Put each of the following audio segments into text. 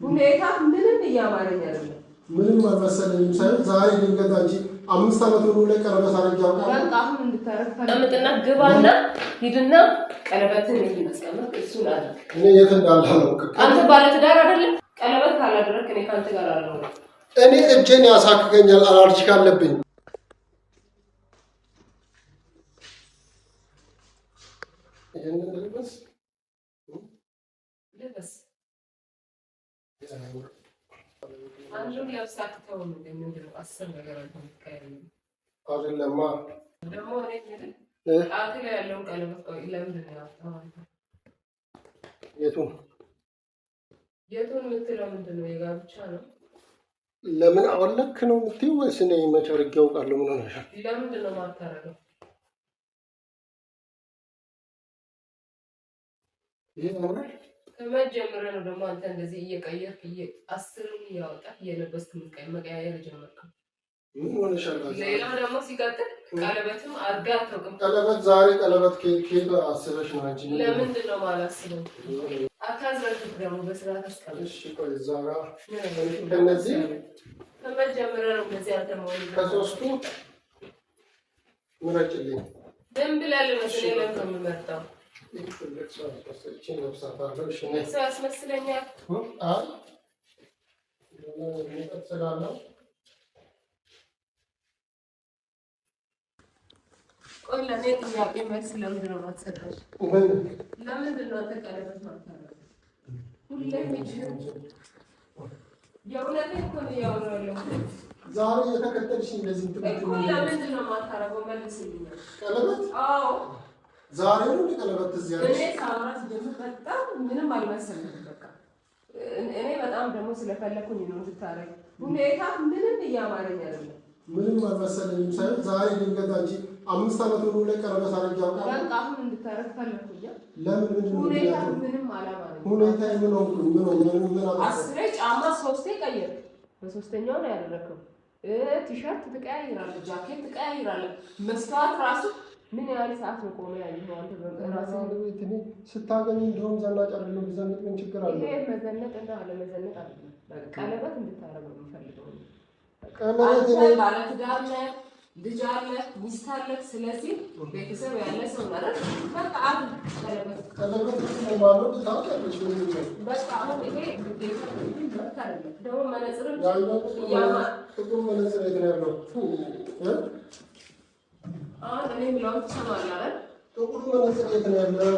ሁኔታ ምንም እያማረኝ አይደለም። ምንም አልመሰለኝም። ሳይሆን ዛሬ ድንገት አንቺ 5 ዓመት ሙሉ ላይ ቀለበት አድርጌ አውቃለሁ። በቃ አሁን እንድታረግ ቀምጥና ግባና ሂድና ቀለበትን ይመስከመክ እሱን አድርግ። እኔ የት እንዳለ አላውቅም። አንተ ባለ ትዳር አይደለም? ቀለበት ካላደረክ እኔ ካንተ ጋር አልሆንም። እኔ እጄን ያሳክከኛል፣ አላርጂክ አለብኝ። ይሄንን ልበስ አንዱን ያሳክተው ምንድነው? 10 ነገር አይደለማ ደግሞ አክለ ያለውን ቀለበት ለምንድን ነው ያወጣው? የቱን የምትለው ምንድን ነው? የጋብቻ ነው? ለምን አወለክ ነው የምትይው ወይስ እኔ መቼ አድርጌ አውቃለሁ? ምን ሆነሻል? ለምንድን ነው የማታረገው? ይሄ ነው ከመጀመሪያ ነው ደግሞ አንተ እንደዚህ እየቀየርክ 10ን እያወጣህ እየለበስክ መቀያየር ጀመርከው። ምን ሆነሻል? ሌላ ደግሞ ሲቀጥል ቀለበትም አድርጋ አታውቅም። ቀለበት ዛሬ ቀለበት ከየት አስበሽ ነው አንቺ? ለምንድን ነው የማላስበው? አታዝረክት ደግሞ በስርዓት አስቀምጥ። እሺ ቆይ እዛ ጋር ከነዚህ ከመጀመሪያ ነው እንደዚህ አንተ መሆን ከሶስቱ ምረጭልኝ። ደም ብላለ መሰለኝ። ለምን ነው የምመርጠው? ሰው ያስመስለኛል። አይ ስላለው ቆይ ለእኔ ጥያቄ መልስ ለምንድን ነው የማትሰጠው? ለምንድን ነው አንተ ቀለበት ማታረገው? ሁሌም የእውነቴን እኮ ነው እያወራሁ ያለሁት። ዛሬ የተከተልሽኝ እንደዚህ እኮ ለምንድን ነው የማታረገው? መልስልኝ። ቀለበት? አዎ ዛሬ ነው ቀለበት እዚህ ያለሽ? እኔ ሳውራ ስጀምር በጣም ምንም አልመሰለኝም። በቃ እኔ በጣም ደግሞ ስለፈለኩኝ ነው እንድታረግ። ሁኔታ ምንም እያማረኝ አይደለም። ምንም አልመሰለኝም። ሳይሆን ዛሬ ድንገት አንቺ 5 ዓመት ሙሉ ላይ ቀለበት አድርጌ አውቃለሁ። በቃ አሁን እንድታረግ ፈለኩኝ። ለምን ምንድን ነው ሁኔታ ምንም አላማረኝም። ሁኔታ ምን ሆንኩኝ? ምን አስሬ ጫማ 3 ቀየርክ፣ በሶስተኛው ነው ያደረከው። ቲሸርት ትቀያይራለህ፣ ጃኬት ትቀያይራለህ። መስተዋት ራሱ ምን ያህል ሰዓት ነው ቆመ ያየኸው አንተ? በራስህ ቤት እኔ ስታገኝ እንደውም ዘናጭ አይደለም። ዘናጭ ምን ችግር አለ? ይሄ መዘነጥ እና አለመዘነጥ አይደለም። ቀለበት እንድታረግ ነው የምፈልገው። ቀለበት አንተ ባለ ትዳር ነህ፣ ልጅ አለ፣ ሚስት አለ። ስለዚህ ቤተሰብ ያለ ሰው ማለት በቃ ቀለበት ማለት ታውቂያለሽ። በቃ አሁን ይሄ ግዴታ አይደለም። ደግሞ መነጽርም ጥቁር መነጽር የት ነው ያለው? አሁን እኔ የምለውን ትሰማለህ አይደል? ጥቁር መነጽር የት ነው ያለው?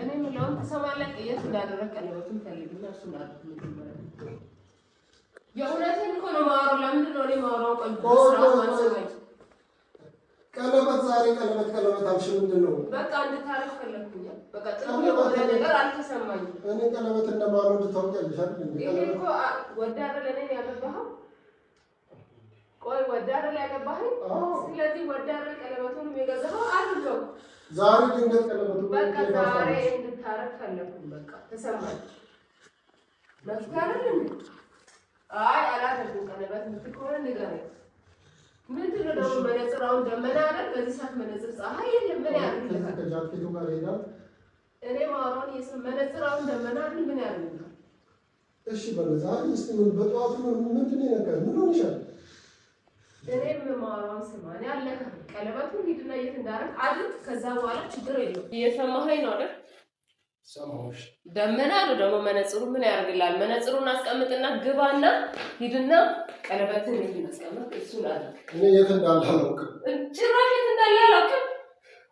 እኔ የምለውን ትሰማለህ። የት እንዳደረግ ቀለበቱን ፈልግና እሱን አድርግ። የእውነቴን እኮ ነው የማወራው። ለምንድን ነው እኔ የማወራው? ቀለበት ዛሬ ቀለበት አልሽ ምንድን ነው? በቃ እንድታረግ ፈለግኩኝ። በቃ ጥሩ የሆነ ነገር አልተሰማኝም። እኔ ቀለበት እንደማልወድ ታውቂያለሽ አይደል? ይሄ እኮ ወደህ አይደል እኔን ያገባኸው? ቆይ ወደህ አይደል ያገባኸኝ? ስለዚህ ወደህ አይደል ቀለበቱን የገዛኸው? አድርገው። ዛሬ ድንገት ቀለበቱ በቃ ዛሬ እንድታረግ ፈለግኩኝ። በቃ ተሰማኝ። መፍትሄ አይደል? አይ አላደርግም። ቀለበት የምትሆነ ንገረኝ። ምንድን ነው ደግሞ መነጽር? አሁን ደመና አይደል? በዚህ ሰዓት መነጽር ፀሐይ የለም። ምን ያደርግልሃል? ከጃኬቱ ጋር ይሄዳል። እኔ ማወራውን የስም መነጽር አሁን ደመና አይደል? ምን ያደርግልሃል? እሺ በለዛ እስቲ ምን በጠዋቱ ምንድን ነው የነገር? ምን ሆነሻል? እኔ የማወራውን ስማ። እኔ አለከ ቀለበቱን ሂድና የት እንዳደረግ አድርግ። ከዛ በኋላ ችግር የለውም። እየሰማኸኝ ነው አይደል? ሰማሁሽ። ደመና ነው ደግሞ መነጽሩ ምን ያደርግልሃል? መነጽሩን አስቀምጥና ግባና ሂድና ቀለበትን ይመስከመክ እሱን አድርግ። እኔ የት እንዳለ አላውቅም። ጭራሽ የት እንዳለ አላውቅም።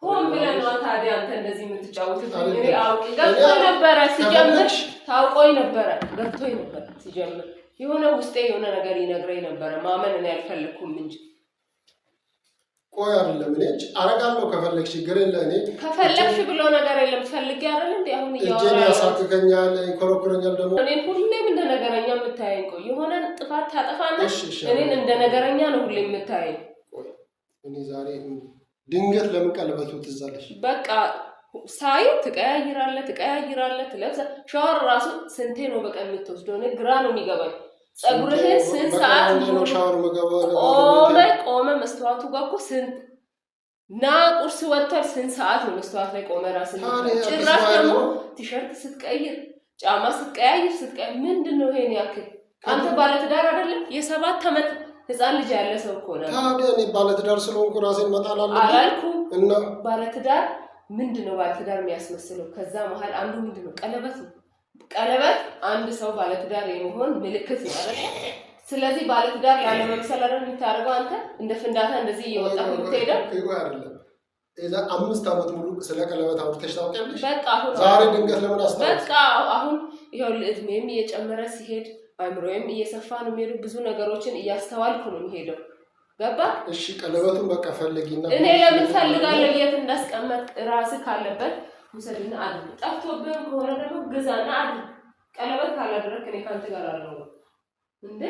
ሆን ብለህ ነው ታዲያ አንተ እንደዚህ የምትጫወቱት? እኔ አውቄ ገብቶኝ ነበረ ሲጀምር፣ ታውቆኝ ነበረ፣ ገብቶኝ ነበረ ሲጀምር። የሆነ ውስጤ የሆነ ነገር ይነግረኝ ነበረ። ማመን እኔ አልፈለኩም እንጂ ቆይ አይደለም እኔ አረጋለሁ ከፈለግሽ ችግር የለ። እኔ ከፈለግሽ ብሎ ነገር የለም። ፈልጌ አይደል እንዴ አሁን እጄን ያሳክከኛል፣ ይኮረኩረኛል። ደግሞ እኔን ሁሌም እንደ ነገረኛ የምታየኝ። ቆይ የሆነ ጥፋት ታጠፋና እኔን እንደ ነገረኛ ነው ሁሌም የምታየኝ። እኔ ዛሬ ድንገት ለምን ቀለበቱ ትዝ አለሽ? በቃ ሳይ ትቀያይራለህ ትለብሳ። ሻወር ራሱ ስንቴ ነው በቀን የምትወስደው? እኔ ግራ ነው የሚገባኝ። ጸጉርህን ስንት ሰዓት ነው ሻወር መገባው? ቆመ መስተዋቱ ጋር እኮ ስንት ና ቁርስ ወጥተህ ስንት ሰዓት ነው መስተዋት ላይ ቆመ ራስን? ጭራሽ ደግሞ ቲሸርት ስትቀይር ጫማ ስትቀያየር ምንድነው ይሄን ያክል? አንተ ባለትዳር አይደለም? የ7 ዓመት ህፃን ልጅ ያለ ሰው እኮ ነው። ታዲያ እኔ ባለትዳር ስለሆንኩ ራሴን መጣላለሁ አላልኩም። እና ባለትዳር ምንድነው ባለትዳር የሚያስመስለው? ከዛ መሀል አንዱ ምንድነው ቀለበት ነው። ቀለበት አንድ ሰው ባለትዳር የመሆን ምልክት ነው አይደል? ስለዚህ ባለትዳር ያለ መምሰል አይደል የምታደርገው አንተ? እንደ ፍንዳታ እንደዚህ እየወጣህ የምትሄደው አይደለም። እዛ 5 ዓመት ሙሉ ስለ ቀለበት አውርተሽ ታውቂያለሽ? በቃ አሁን ዛሬ ድንገት ለምን አስታውስ? በቃ አሁን ይኸውልህ እድሜም እየጨመረ ሲሄድ አይምሮዬም እየሰፋ ነው የሚሄደው። ብዙ ነገሮችን እያስተዋልኩ ነው የሚሄደው። ገባ? እሺ ቀለበቱን በቃ ፈልጊና እኔ ለምን ፈልጋለሁ? የት እንዳስቀመጥ ራስህ ካለበት ውሰድና አድርግ። ጠፍቶብህ ከሆነ ደግሞ ግዛና አድርግ። ቀለበት ካላደረክ እኔ ካንተ ጋር አልኖርም። እንዴ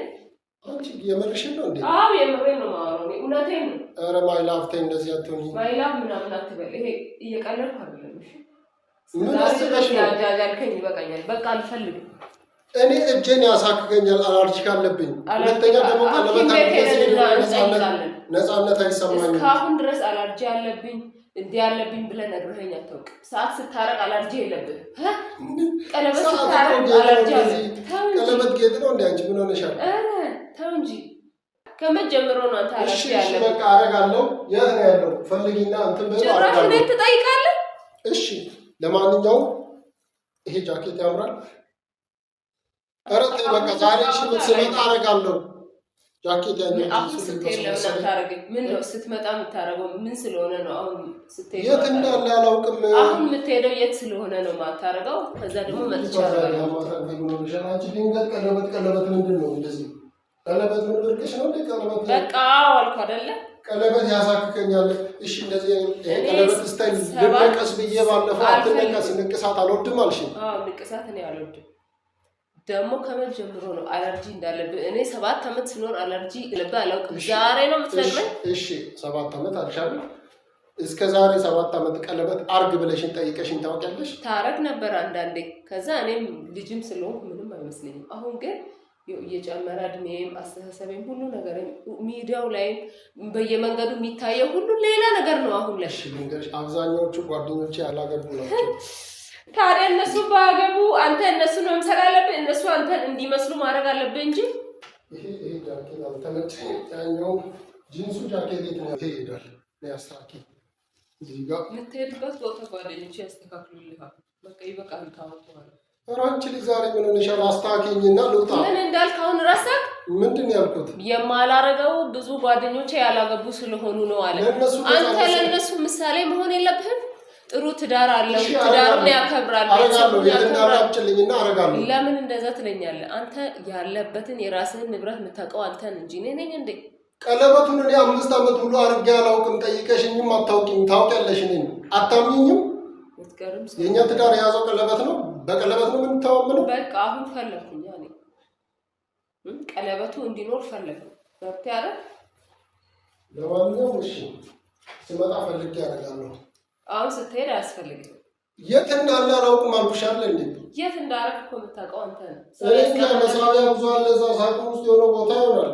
አንቺ የምርሽን ነው እንዴ? አዎ የምሬን ነው የማወራው። እኔ እውነቴን ነው። ኧረ ማይላፍ ተይ እንደዚህ አትሆኚ። ማይላፍ ምናምን አትበል። ይሄ እየቀለድኩ አይደለም። እሺ ምን አስበሽ ነው? ያጃጃልከኝ ይበቃኛል። በቃ አልፈልግም። እኔ እጄን ያሳክከኛል፣ አላርጂክ አለብኝ። ሁለተኛ ደግሞ ቀለበት ነፃነት አይሰማኝም። እስካሁን ድረስ አላርጂ አለብኝ እንዲህ ያለብኝ ብለህ ነግረኸኝ አታውቅም። ሰዓት ስታረቅ አላርጂ የለብህም። ቀለበት ስታረቅ አላርጂ አለብህ። ቀለበት ጌጥ ነው እንዴ? አንቺ ምን ሆነሻል? ኧረ ተው እንጂ ከመጀመሩ ነው አንተ አላርጂ ያለብህ። እሺ በቃ አደርጋለሁ። የት ነው ያለው? ፈልጊና እንትን በለው። ጭራሽ እኔን ትጠይቃለህ? እሺ ለማንኛውም ይሄ ጃኬት ያምራል። ኧረ ተይ በቃ ዛሬ እሺ ስመጣ አደርጋለሁ። ጃኬት ያለው አሁን ስትሄድ ለምን አታረግም? ምን ነው ስትመጣ የምታረገው? ምን ስለሆነ ነው? አሁን ስትሄድ የት እንዳለ አላውቅም። አሁን የምትሄደው የት ስለሆነ ነው የማታረገው? ከዛ ደግሞ መጥቻለሁ። አንቺ ድንገት ቀለበት ምንድን ነው እንደዚህ? ቀለበት ምን ብርቅሽ ነው እንዴ? ቀለበት በቃ አልኩ አይደለ? ቀለበት ያሳክከኛል። እሺ እንደዚህ ቀለበት ስታይል ልንቀስ ብዬ ባለፈው አትነቀስ፣ ንቅሳት አልወድም አልሽኝ። አዎ ንቅሳት እኔ አልወድም። ደግሞ ከመጀመሩ ነው አለርጂ እንዳለብህ። እኔ 7 ዓመት ስኖር አለርጂ ለባ አላውቅም። ዛሬ ነው የምትነግረኝ? እሺ 7 ዓመት አልሻለሁ። እስከ ዛሬ 7 ዓመት ቀለበት አርግ ብለሽን ጠይቀሽኝ ታውቂያለሽ? ታረግ ነበር አንዳንዴ። ከዛ እኔም ልጅም ስለሆንኩ ምንም አይመስለኝም። አሁን ግን እየጨመረ እድሜም አስተሳሰቤም ሁሉ ነገር ሚዲያው ላይ በየመንገዱ የሚታየው ሁሉ ሌላ ነገር ነው አሁን ላይ። እሺ ልንገርሽ፣ አብዛኛዎቹ ጓደኞቼ ያላገቡ ናቸው። ታዲያ እነሱ ባገቡ አንተ እነሱን መምሰል አለብህ። እነሱ አንተን እንዲመስሉ ማድረግ አለብህ እንጂ ይሄ ጃኬት አልተመቸኝም። ያኛው ጂንሱ ጃኬት የት ነው? ይሄዳል ያስታኪ እዚህ ጋር የምትሄድበት ቦታ ጓደኞቼ ያስተካክሉልሃል። በቃ ይበቃል። ታወጣዋል። ኧረ አንቺ ልጅ ዛሬ ምን ሆነሻል? አስታኪኝና ልውጣ። ምን እንዳልክ አሁን ረሳክ? ምንድን ነው ያልኩት? የማላረገው ብዙ ጓደኞቼ ያላገቡ ስለሆኑ ነው አለ። አንተ ለእነሱ ምሳሌ መሆን የለብህም። ጥሩ ትዳር አለው፣ ትዳሩን ያከብራል። ለምን እንደዛ ትለኛለህ? አንተ ያለበትን የራስህን ንብረት የምታውቀው አንተን እንጂ እኔ ነኝ እንዴ? ቀለበቱን እኔ 5 ዓመት ሙሉ አድርጌ አላውቅም። ጠይቀሽኝም አታውቂም። ታውቂያለሽ፣ እኔን አታምኚኝም። የእኛ ትዳር የያዘው ቀለበት ነው። በቀለበት ነው የምንተማመነው። በቃ አሁን ፈለግኩኝ እኔ ቀለበቱ እንዲኖር ፈለግኩ። መብት ያለ ለማንኛውም እሺ ስመጣ ፈልጌ ያደርጋለሁ። አሁን ስትሄድ አያስፈልግም። የት እንዳለ አላውቅም አልኩሽ አይደል እንዴ? የት እንዳደረክ እኮ የምታውቀው አንተ ነህ። ስለዚህ መሳቢያ ብዙ አለ እዛ ሳጥን ውስጥ የሆነ ቦታ ይሆናል።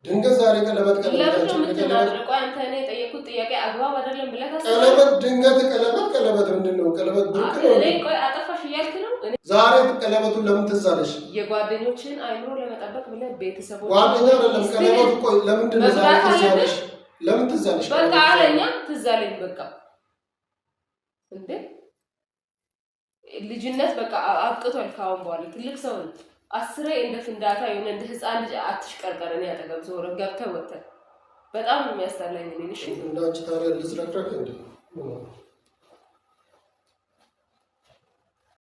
ድንገት ዛሬ ቀለበት ለምን ነው የምትናደርቀው? አንተ እኔ የጠየኩት ጥያቄ አግባብ አይደለም ብለህ ታስባለህ? ቀለበት ድንገት ቀለበት ምንድን ነው? ቀለበት ብርቅ ነው። እኔ ቆይ አጠፋሽ እያልክ ነው? ዛሬ ቀለበቱን ለምን ትዝ አለሽ? የጓደኞችን አይምሮ ለመጠበቅ ብለህ ቤተሰቦች ጓደኛ አይደለም ቀለበቱ። ቆይ ለምንድን ነው ዛሬ ትዝ አለሽ? ለምን ትዝ አለሽ? በቃ አለኛ ትዝ አለኝ። በቃ እንዴ ልጅነት በቃ አብቅቷል። ካሁን በኋላ ትልቅ ሰው ነህ። 10 እንደ ፍንዳታ የሆነ እንደ ህፃን ልጅ አትሽቀርቀር። እኔ አጠገብ ዞረ ገብተህ ወተህ በጣም ነው የሚያስጠላኝ። እኔ እሺ እንዳንቺ ታዲያ ልዝረክረክ እንዴ?